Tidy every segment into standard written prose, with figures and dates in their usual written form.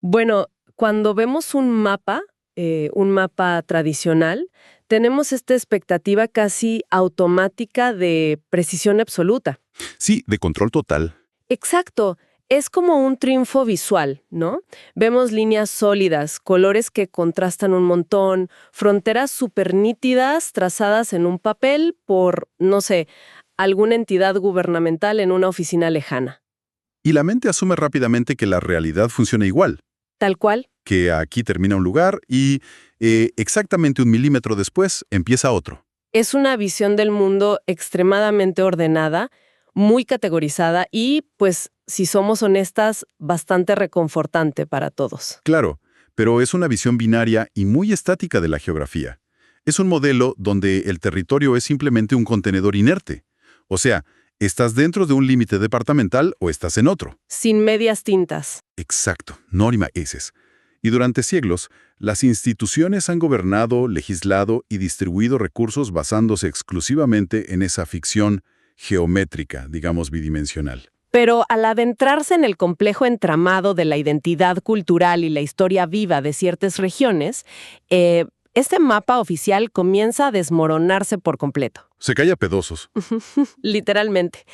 Bueno, cuando vemos un mapa tradicional, tenemos esta expectativa casi automática de precisión absoluta. Sí, de control total. Exacto, es como un triunfo visual, ¿no? Vemos líneas sólidas, colores que contrastan un montón, fronteras súper nítidas trazadas en un papel por, no sé, alguna entidad gubernamental en una oficina lejana. Y la mente asume rápidamente que la realidad funciona igual, Tal cual. que aquí termina un lugar y exactamente 1 milímetro después empieza otro. Es una visión del mundo extremadamente ordenada, muy categorizada y, pues, si somos honestas, bastante reconfortante para todos. Claro, pero es una visión binaria y muy estática de la geografía. Es un modelo donde el territorio es simplemente un contenedor inerte. O sea, estás dentro de un límite departamental o estás en otro. Sin medias tintas. Exacto, Norma Aces. Y durante siglos, las instituciones han gobernado, legislado y distribuido recursos basándose exclusivamente en esa ficción geométrica, digamos bidimensional. Pero al adentrarse en el complejo entramado de la identidad cultural y la historia viva de ciertas regiones, este mapa oficial comienza a desmoronarse por completo. Se cae a pedazos. Literalmente.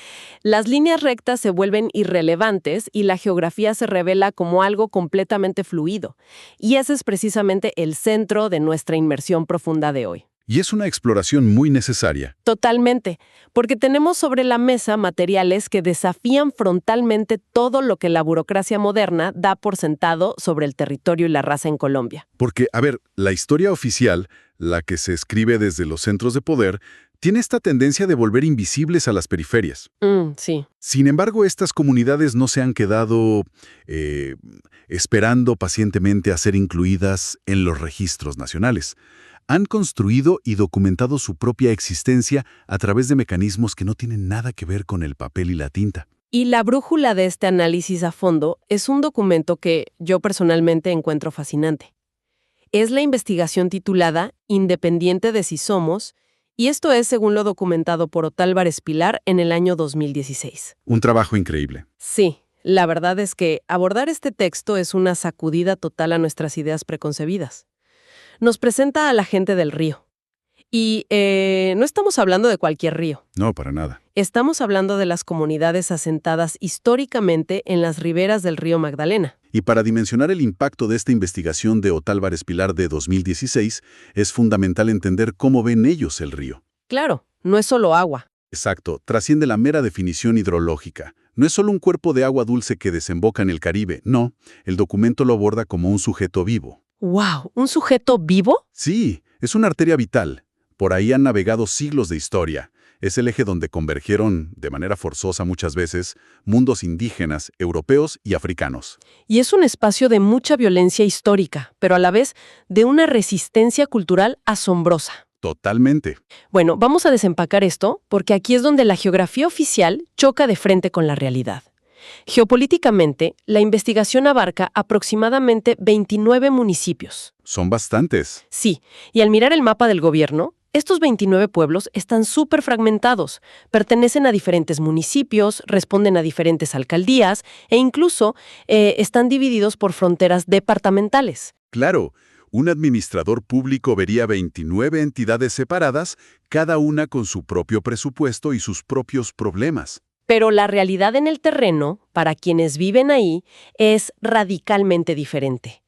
Las líneas rectas se vuelven irrelevantes y la geografía se revela como algo completamente fluido. Y ese es precisamente el centro de nuestra inmersión profunda de hoy. Y es una exploración muy necesaria. Totalmente, porque tenemos sobre la mesa materiales que desafían frontalmente todo lo que la burocracia moderna da por sentado sobre el territorio y la raza en Colombia. Porque, a ver, la historia oficial, la que se escribe desde los centros de poder, tiene esta tendencia de volver invisibles a las periferias. Sí. Sin embargo, estas comunidades no se han quedado esperando pacientemente a ser incluidas en los registros nacionales. Han construido y documentado su propia existencia a través de mecanismos que no tienen nada que ver con el papel y la tinta. Y la brújula de este análisis a fondo es un documento que yo personalmente encuentro fascinante. Es la investigación titulada Independiente de si somos, y esto es según lo documentado por Otálvarez Pilar en el año 2016. Un trabajo increíble. Sí, la verdad es que abordar este texto es una sacudida total a nuestras ideas preconcebidas. Nos presenta a la gente del río. Y no estamos hablando de cualquier río. No, para nada. Estamos hablando de las comunidades asentadas históricamente en las riberas del río Magdalena. Y para dimensionar el impacto de esta investigación de Otálvarez Pilar de 2016, es fundamental entender cómo ven ellos el río. Claro, no es solo agua. Exacto, trasciende la mera definición hidrológica. No es solo un cuerpo de agua dulce que desemboca en el Caribe, no, el documento lo aborda como un sujeto vivo. ¡Wow! ¿Un sujeto vivo? Sí, es una arteria vital. Por ahí han navegado siglos de historia. Es el eje donde convergieron, de manera forzosa muchas veces, mundos indígenas, europeos y africanos. Y es un espacio de mucha violencia histórica, pero a la vez de una resistencia cultural asombrosa. Totalmente. Bueno, vamos a desempacar esto porque aquí es donde la geografía oficial choca de frente con la realidad. Geopolíticamente, la investigación abarca aproximadamente 29 municipios. Son bastantes. Sí, y al mirar el mapa del gobierno, estos 29 pueblos están súper fragmentados, pertenecen a diferentes municipios, responden a diferentes alcaldías e incluso están divididos por fronteras departamentales. Claro, un administrador público vería 29 entidades separadas, cada una con su propio presupuesto y sus propios problemas. Pero la realidad en el terreno, para quienes viven ahí, es radicalmente diferente.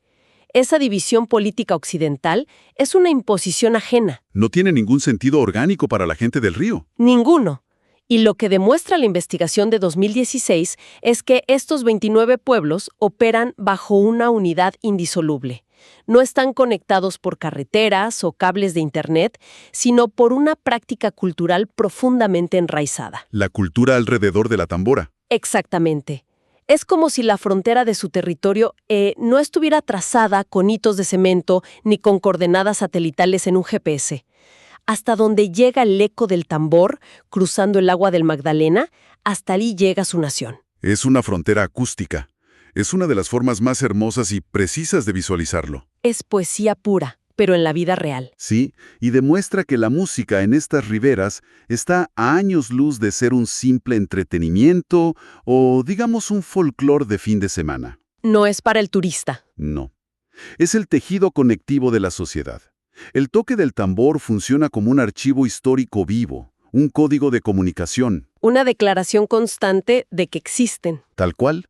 Esa división política occidental es una imposición ajena. No tiene ningún sentido orgánico para la gente del río. Ninguno. Y lo que demuestra la investigación de 2016 es que estos 29 pueblos operan bajo una unidad indisoluble. No están conectados por carreteras o cables de Internet, sino por una práctica cultural profundamente enraizada. La cultura alrededor de la tambora. Exactamente. Es como si la frontera de su territorio no estuviera trazada con hitos de cemento ni con coordenadas satelitales en un GPS. Hasta donde llega el eco del tambor, cruzando el agua del Magdalena, hasta allí llega su nación. Es una frontera acústica. Es una de las formas más hermosas y precisas de visualizarlo. Es poesía pura, pero en la vida real. Sí, y demuestra que la música en estas riberas está a años luz de ser un simple entretenimiento o, digamos, un folclore de fin de semana. No es para el turista. No. Es el tejido conectivo de la sociedad. El toque del tambor funciona como un archivo histórico vivo, un código de comunicación. Una declaración constante de que existen. Tal cual.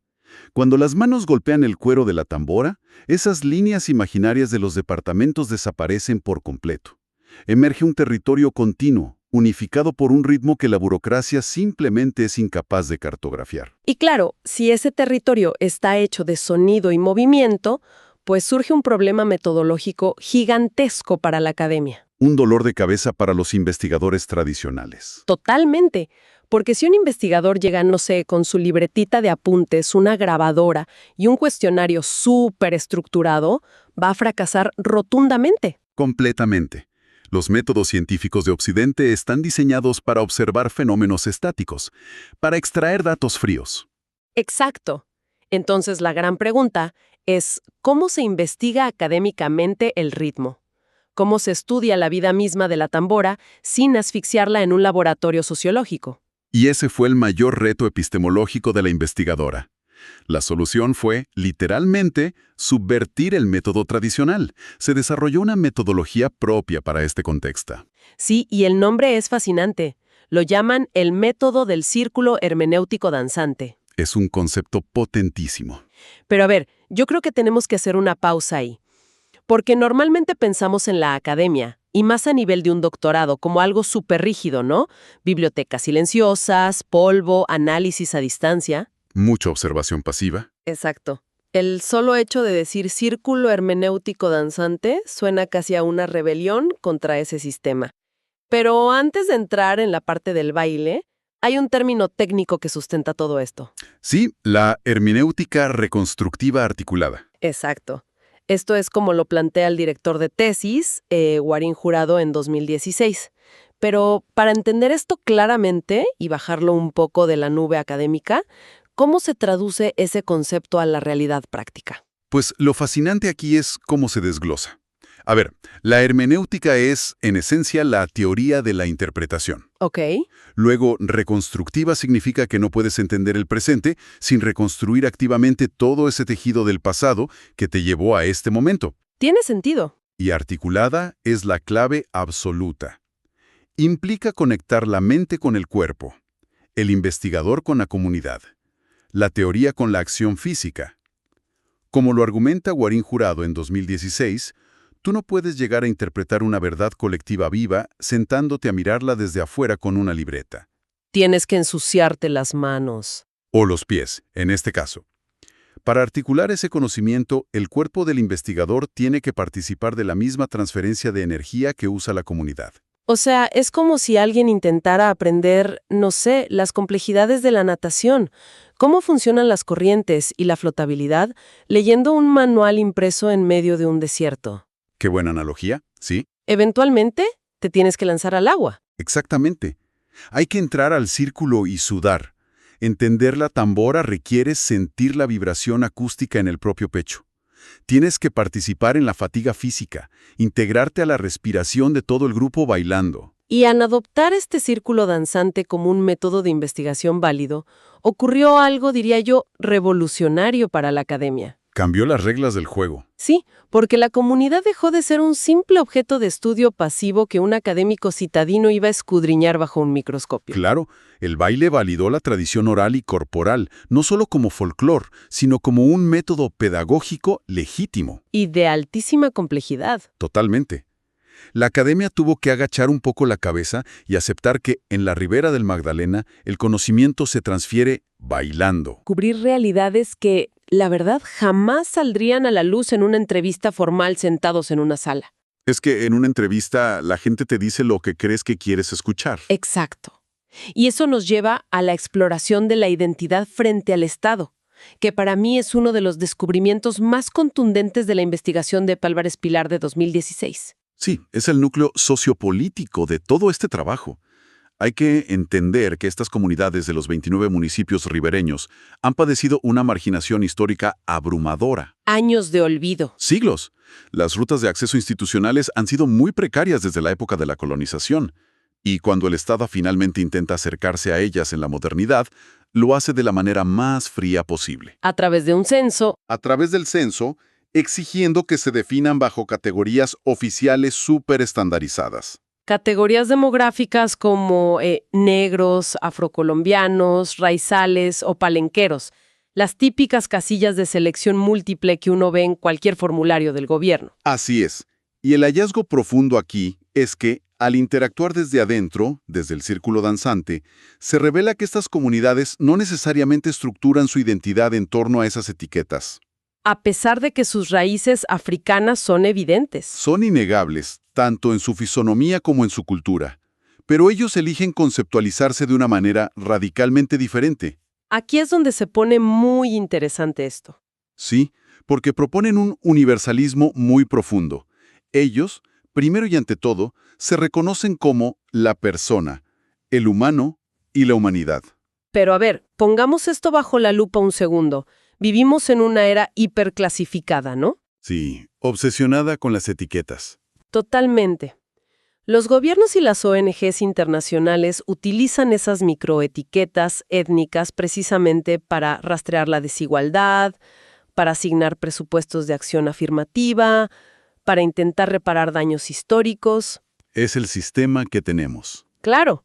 Cuando las manos golpean el cuero de la tambora, esas líneas imaginarias de los departamentos desaparecen por completo. Emerge un territorio continuo, unificado por un ritmo que la burocracia simplemente es incapaz de cartografiar. Y claro, si ese territorio está hecho de sonido y movimiento, pues surge un problema metodológico gigantesco para la academia. Un dolor de cabeza para los investigadores tradicionales. Totalmente. Porque si un investigador llega, no sé, con su libretita de apuntes, una grabadora y un cuestionario súper estructurado, va a fracasar rotundamente. Completamente. Los métodos científicos de Occidente están diseñados para observar fenómenos estáticos, para extraer datos fríos. Exacto. Entonces la gran pregunta es, ¿cómo se investiga académicamente el ritmo? ¿Cómo se estudia la vida misma de la tambora sin asfixiarla en un laboratorio sociológico? Y ese fue el mayor reto epistemológico de la investigadora. La solución fue, literalmente, subvertir el método tradicional. Se desarrolló una metodología propia para este contexto. Sí, y el nombre es fascinante. Lo llaman el método del círculo hermenéutico danzante. Es un concepto potentísimo. Pero a ver, yo creo que tenemos que hacer una pausa ahí. Porque normalmente pensamos en la academia, y más a nivel de un doctorado, como algo súper rígido, ¿no? Bibliotecas silenciosas, polvo, análisis a distancia. Mucha observación pasiva. Exacto. El solo hecho de decir círculo hermenéutico danzante suena casi a una rebelión contra ese sistema. Pero antes de entrar en la parte del baile, hay un término técnico que sustenta todo esto. Sí, la hermenéutica reconstructiva articulada. Exacto. Esto es como lo plantea el director de tesis, Guarín Jurado, en 2016. Pero para entender esto claramente y bajarlo un poco de la nube académica, ¿cómo se traduce ese concepto a la realidad práctica? Pues lo fascinante aquí es cómo se desglosa. A ver, la hermenéutica es, en esencia, la teoría de la interpretación. Ok. Luego, reconstructiva significa que no puedes entender el presente sin reconstruir activamente todo ese tejido del pasado que te llevó a este momento. Tiene sentido. Y articulada es la clave absoluta. Implica conectar la mente con el cuerpo, el investigador con la comunidad, la teoría con la acción física. Como lo argumenta Guarín Jurado en 2016, tú no puedes llegar a interpretar una verdad colectiva viva sentándote a mirarla desde afuera con una libreta. Tienes que ensuciarte las manos. O los pies, en este caso. Para articular ese conocimiento, el cuerpo del investigador tiene que participar de la misma transferencia de energía que usa la comunidad. O sea, es como si alguien intentara aprender, no sé, las complejidades de la natación, cómo funcionan las corrientes y la flotabilidad, leyendo un manual impreso en medio de un desierto. Qué buena analogía, ¿sí? Eventualmente, te tienes que lanzar al agua. Exactamente. Hay que entrar al círculo y sudar. Entender la tambora requiere sentir la vibración acústica en el propio pecho. Tienes que participar en la fatiga física, integrarte a la respiración de todo el grupo bailando. Y al adoptar este círculo danzante como un método de investigación válido, ocurrió algo, diría yo, revolucionario para la academia. Cambió las reglas del juego. Sí, porque la comunidad dejó de ser un simple objeto de estudio pasivo que un académico citadino iba a escudriñar bajo un microscopio. Claro, el baile validó la tradición oral y corporal, no solo como folclore, sino como un método pedagógico legítimo. Y de altísima complejidad. Totalmente. La academia tuvo que agachar un poco la cabeza y aceptar que en la ribera del Magdalena el conocimiento se transfiere bailando. Cubrir realidades que, la verdad, jamás saldrían a la luz en una entrevista formal sentados en una sala. Es que en una entrevista la gente te dice lo que crees que quieres escuchar. Exacto. Y eso nos lleva a la exploración de la identidad frente al Estado, que para mí es uno de los descubrimientos más contundentes de la investigación de Pálvarez Pilar de 2016. Sí, es el núcleo sociopolítico de todo este trabajo. Hay que entender que estas comunidades de los 29 municipios ribereños han padecido una marginación histórica abrumadora. Años de olvido. Siglos. Las rutas de acceso institucionales han sido muy precarias desde la época de la colonización. Y cuando el Estado finalmente intenta acercarse a ellas en la modernidad, lo hace de la manera más fría posible. A través de un censo. A través del censo, exigiendo que se definan bajo categorías oficiales súper estandarizadas. Categorías demográficas como negros, afrocolombianos, raizales o palenqueros. Las típicas casillas de selección múltiple que uno ve en cualquier formulario del gobierno. Así es. Y el hallazgo profundo aquí es que, al interactuar desde adentro, desde el círculo danzante, se revela que estas comunidades no necesariamente estructuran su identidad en torno a esas etiquetas. A pesar de que sus raíces africanas son evidentes. Son innegables, tanto en su fisonomía como en su cultura. Pero ellos eligen conceptualizarse de una manera radicalmente diferente. Aquí es donde se pone muy interesante esto. Sí, porque proponen un universalismo muy profundo. Ellos, primero y ante todo, se reconocen como la persona, el humano y la humanidad. Pero a ver, pongamos esto bajo la lupa un segundo. Vivimos en una era hiperclasificada, ¿no? Sí, obsesionada con las etiquetas. Totalmente. Los gobiernos y las ONGs internacionales utilizan esas microetiquetas étnicas precisamente para rastrear la desigualdad, para asignar presupuestos de acción afirmativa, para intentar reparar daños históricos. Es el sistema que tenemos. Claro.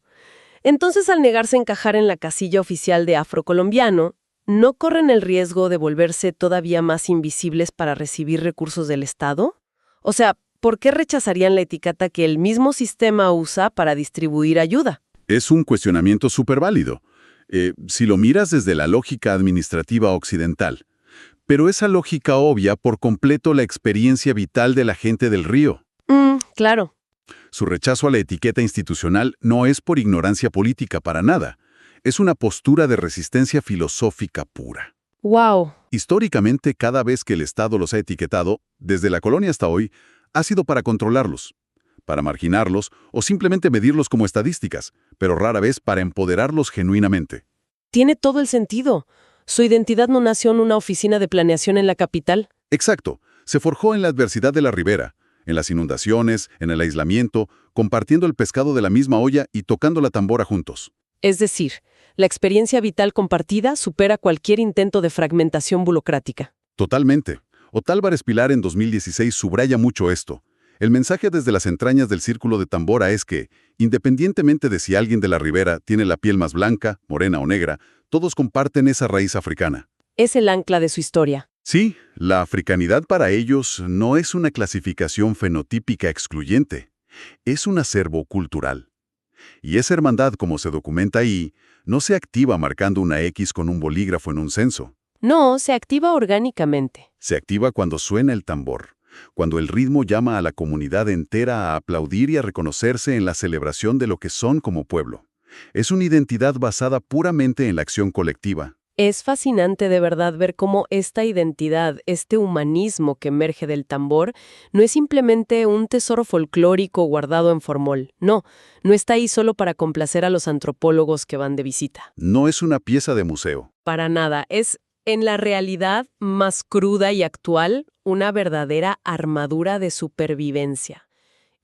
Entonces, al negarse a encajar en la casilla oficial de afrocolombiano, ¿no corren el riesgo de volverse todavía más invisibles para recibir recursos del Estado? O sea, ¿por qué rechazarían la etiqueta que el mismo sistema usa para distribuir ayuda? Es un cuestionamiento súper válido, si lo miras desde la lógica administrativa occidental. Pero esa lógica obvia por completo la experiencia vital de la gente del Río. Claro. Su rechazo a la etiqueta institucional no es por ignorancia política para nada. Es una postura de resistencia filosófica pura. ¡Wow! Históricamente, cada vez que el Estado los ha etiquetado, desde la colonia hasta hoy, ha sido para controlarlos, para marginarlos o simplemente medirlos como estadísticas, pero rara vez para empoderarlos genuinamente. Tiene todo el sentido. Su identidad no nació en una oficina de planeación en la capital. Exacto. Se forjó en la adversidad de la ribera, en las inundaciones, en el aislamiento, compartiendo el pescado de la misma olla y tocando la tambora juntos. Es decir, la experiencia vital compartida supera cualquier intento de fragmentación burocrática. Totalmente. Otálvaro Pilar en 2016 subraya mucho esto. El mensaje desde las entrañas del Círculo de Tambora es que, independientemente de si alguien de la ribera tiene la piel más blanca, morena o negra, todos comparten esa raíz africana. Es el ancla de su historia. Sí, la africanidad para ellos no es una clasificación fenotípica excluyente, es un acervo cultural. Y esa hermandad, como se documenta ahí, no se activa marcando una X con un bolígrafo en un censo. No, se activa orgánicamente. Se activa cuando suena el tambor, cuando el ritmo llama a la comunidad entera a aplaudir y a reconocerse en la celebración de lo que son como pueblo. Es una identidad basada puramente en la acción colectiva. Es fascinante de verdad ver cómo esta identidad, este humanismo que emerge del tambor, no es simplemente un tesoro folclórico guardado en formol. No está ahí solo para complacer a los antropólogos que van de visita. No es una pieza de museo. Para nada, es, en la realidad más cruda y actual, una verdadera armadura de supervivencia.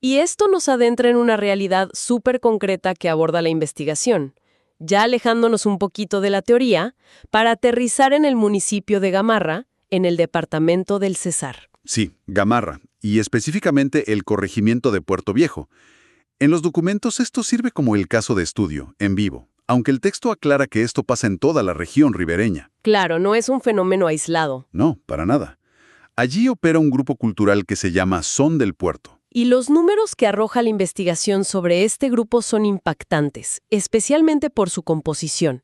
Y esto nos adentra en una realidad súper concreta que aborda la investigación. Ya alejándonos un poquito de la teoría, para aterrizar en el municipio de Gamarra, en el departamento del Cesar. Sí, Gamarra, y específicamente el corregimiento de Puerto Viejo. En los documentos esto sirve como el caso de estudio, en vivo, aunque el texto aclara que esto pasa en toda la región ribereña. Claro, no es un fenómeno aislado. No, para nada. Allí opera un grupo cultural que se llama Son del Puerto. Y los números que arroja la investigación sobre este grupo son impactantes, especialmente por su composición.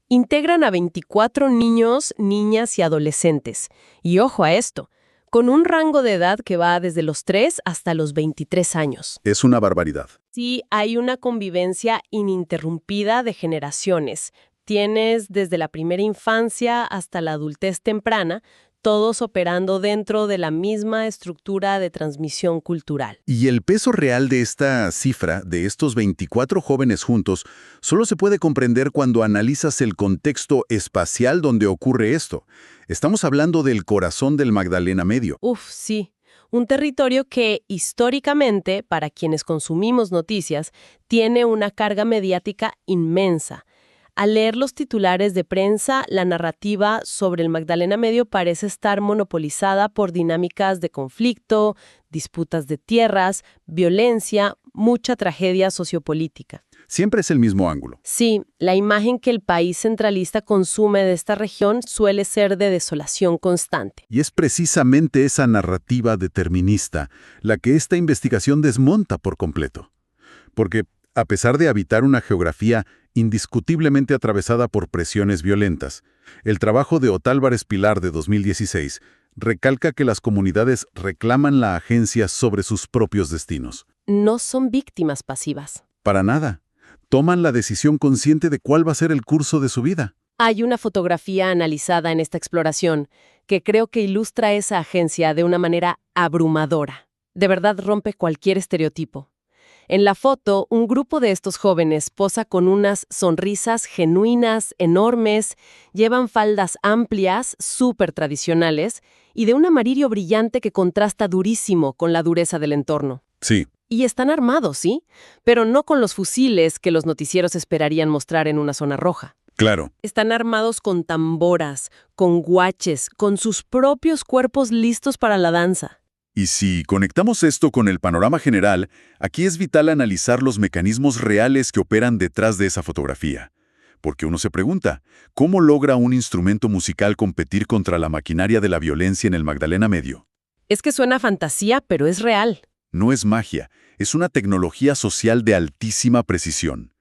Integran a 24 niños, niñas y adolescentes. Y ojo a esto, con un rango de edad que va desde los 3 hasta los 23 años. Es una barbaridad. Sí, hay una convivencia ininterrumpida de generaciones. Tienes desde la primera infancia hasta la adultez temprana, todos operando dentro de la misma estructura de transmisión cultural. Y el peso real de esta cifra, de estos 24 jóvenes juntos, solo se puede comprender cuando analizas el contexto espacial donde ocurre esto. Estamos hablando del corazón del Magdalena Medio. Sí. Un territorio que, históricamente, para quienes consumimos noticias, tiene una carga mediática inmensa. Al leer los titulares de prensa, la narrativa sobre el Magdalena Medio parece estar monopolizada por dinámicas de conflicto, disputas de tierras, violencia, mucha tragedia sociopolítica. Siempre es el mismo ángulo. Sí, la imagen que el país centralista consume de esta región suele ser de desolación constante. Y es precisamente esa narrativa determinista la que esta investigación desmonta por completo. Porque, a pesar de habitar una geografía indiscutiblemente atravesada por presiones violentas, el trabajo de Otálvarez Pilar de 2016 recalca que las comunidades reclaman la agencia sobre sus propios destinos. No son víctimas pasivas. Para nada. Toman la decisión consciente de cuál va a ser el curso de su vida. Hay una fotografía analizada en esta exploración que creo que ilustra esa agencia de una manera abrumadora. De verdad rompe cualquier estereotipo. En la foto, un grupo de estos jóvenes posa con unas sonrisas genuinas, enormes, llevan faldas amplias, súper tradicionales, y de un amarillo brillante que contrasta durísimo con la dureza del entorno. Sí. Y están armados, ¿sí? Pero no con los fusiles que los noticieros esperarían mostrar en una zona roja. Claro. Están armados con tamboras, con guaches, con sus propios cuerpos listos para la danza. Y si conectamos esto con el panorama general, aquí es vital analizar los mecanismos reales que operan detrás de esa fotografía. Porque uno se pregunta, ¿cómo logra un instrumento musical competir contra la maquinaria de la violencia en el Magdalena Medio? Es que suena fantasía, pero es real. No es magia, es una tecnología social de altísima precisión.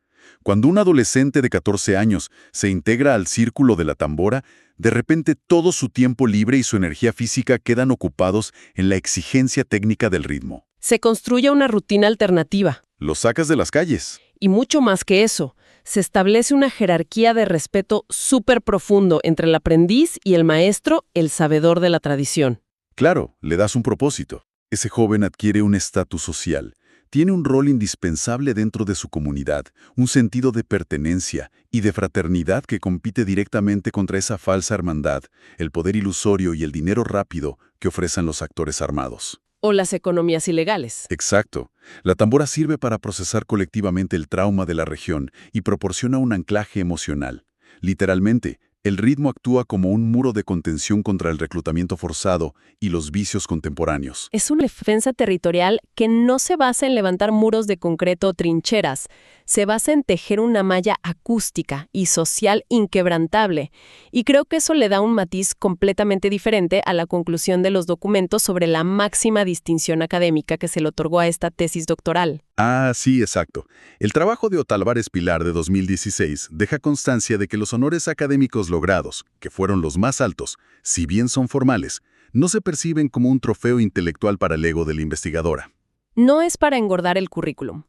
Cuando un adolescente de 14 años se integra al círculo de la tambora, de repente todo su tiempo libre y su energía física quedan ocupados en la exigencia técnica del ritmo. Se construye una rutina alternativa. Lo sacas de las calles. Y mucho más que eso, se establece una jerarquía de respeto súper profundo entre el aprendiz y el maestro, el sabedor de la tradición. Claro, le das un propósito. Ese joven adquiere un estatus social. Tiene un rol indispensable dentro de su comunidad, un sentido de pertenencia y de fraternidad que compite directamente contra esa falsa hermandad, el poder ilusorio y el dinero rápido que ofrecen los actores armados. O las economías ilegales. Exacto. La tambora sirve para procesar colectivamente el trauma de la región y proporciona un anclaje emocional. Literalmente, el ritmo actúa como un muro de contención contra el reclutamiento forzado y los vicios contemporáneos. Es una defensa territorial que no se basa en levantar muros de concreto o trincheras, se basa en tejer una malla acústica y social inquebrantable, y creo que eso le da un matiz completamente diferente a la conclusión de los documentos sobre la máxima distinción académica que se le otorgó a esta tesis doctoral. Ah, sí, exacto. El trabajo de Otálvarez Pilar de 2016 deja constancia de que los honores académicos logrados, que fueron los más altos, si bien son formales, no se perciben como un trofeo intelectual para el ego de la investigadora. No es para engordar el currículum.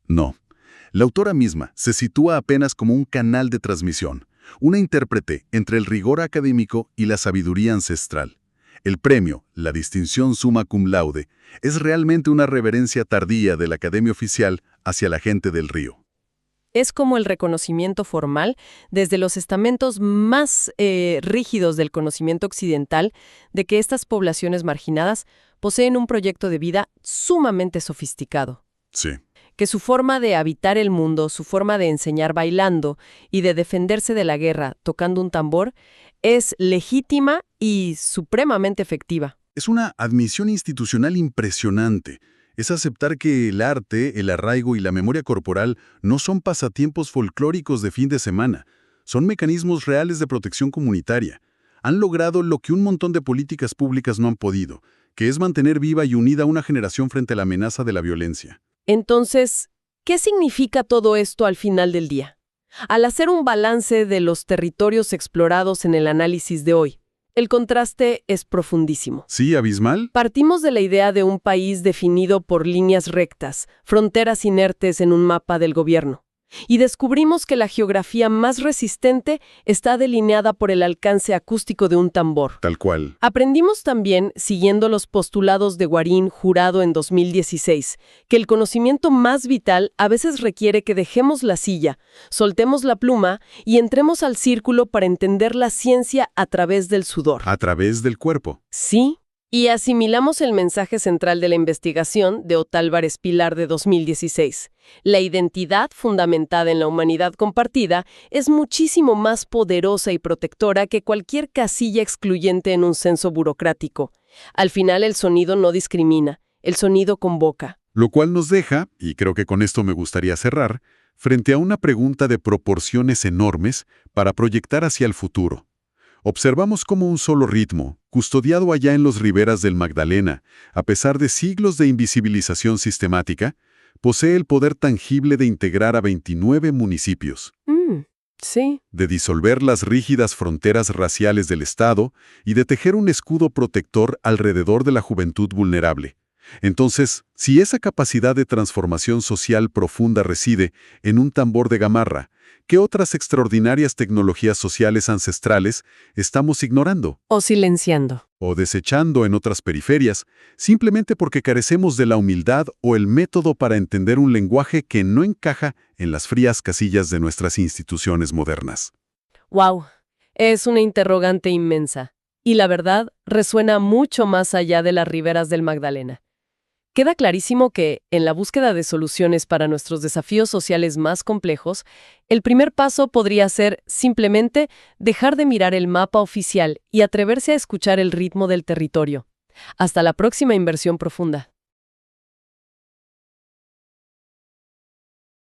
No. La autora misma se sitúa apenas como un canal de transmisión, una intérprete entre el rigor académico y la sabiduría ancestral. El premio, la distinción summa cum laude, es realmente una reverencia tardía de la Academia Oficial hacia la gente del Río. Es como el reconocimiento formal desde los estamentos más rígidos del conocimiento occidental de que estas poblaciones marginadas poseen un proyecto de vida sumamente sofisticado. Sí. Que su forma de habitar el mundo, su forma de enseñar bailando y de defenderse de la guerra tocando un tambor es legítima y supremamente efectiva. Es una admisión institucional impresionante. Es aceptar que el arte, el arraigo y la memoria corporal no son pasatiempos folclóricos de fin de semana. Son mecanismos reales de protección comunitaria. Han logrado lo que un montón de políticas públicas no han podido, que es mantener viva y unida una generación frente a la amenaza de la violencia. Entonces, ¿qué significa todo esto al final del día? Al hacer un balance de los territorios explorados en el análisis de hoy, el contraste es profundísimo. ¿Sí, abismal? Partimos de la idea de un país definido por líneas rectas, fronteras inertes en un mapa del gobierno. Y descubrimos que la geografía más resistente está delineada por el alcance acústico de un tambor. Tal cual. Aprendimos también, siguiendo los postulados de Guarín Jurado en 2016, que el conocimiento más vital a veces requiere que dejemos la silla, soltemos la pluma y entremos al círculo para entender la ciencia a través del sudor. A través del cuerpo. Sí. Y asimilamos el mensaje central de la investigación de Otálvarez Pilar de 2016. La identidad fundamentada en la humanidad compartida es muchísimo más poderosa y protectora que cualquier casilla excluyente en un censo burocrático. Al final el sonido no discrimina, el sonido convoca. Lo cual nos deja, y creo que con esto me gustaría cerrar, frente a una pregunta de proporciones enormes para proyectar hacia el futuro. Observamos cómo un solo ritmo, custodiado allá en los riberas del Magdalena, a pesar de siglos de invisibilización sistemática, posee el poder tangible de integrar a 29 municipios, Sí. de disolver las rígidas fronteras raciales del Estado y de tejer un escudo protector alrededor de la juventud vulnerable. Entonces, si esa capacidad de transformación social profunda reside en un tambor de gamarra, ¿qué otras extraordinarias tecnologías sociales ancestrales estamos ignorando O silenciando. o desechando en otras periferias, simplemente porque carecemos de la humildad o el método para entender un lenguaje que no encaja en las frías casillas de nuestras instituciones modernas? ¡Wow! Es una interrogante inmensa. Y la verdad, resuena mucho más allá de las riberas del Magdalena. Queda clarísimo que, en la búsqueda de soluciones para nuestros desafíos sociales más complejos, el primer paso podría ser, simplemente, dejar de mirar el mapa oficial y atreverse a escuchar el ritmo del territorio. Hasta la próxima inversión profunda.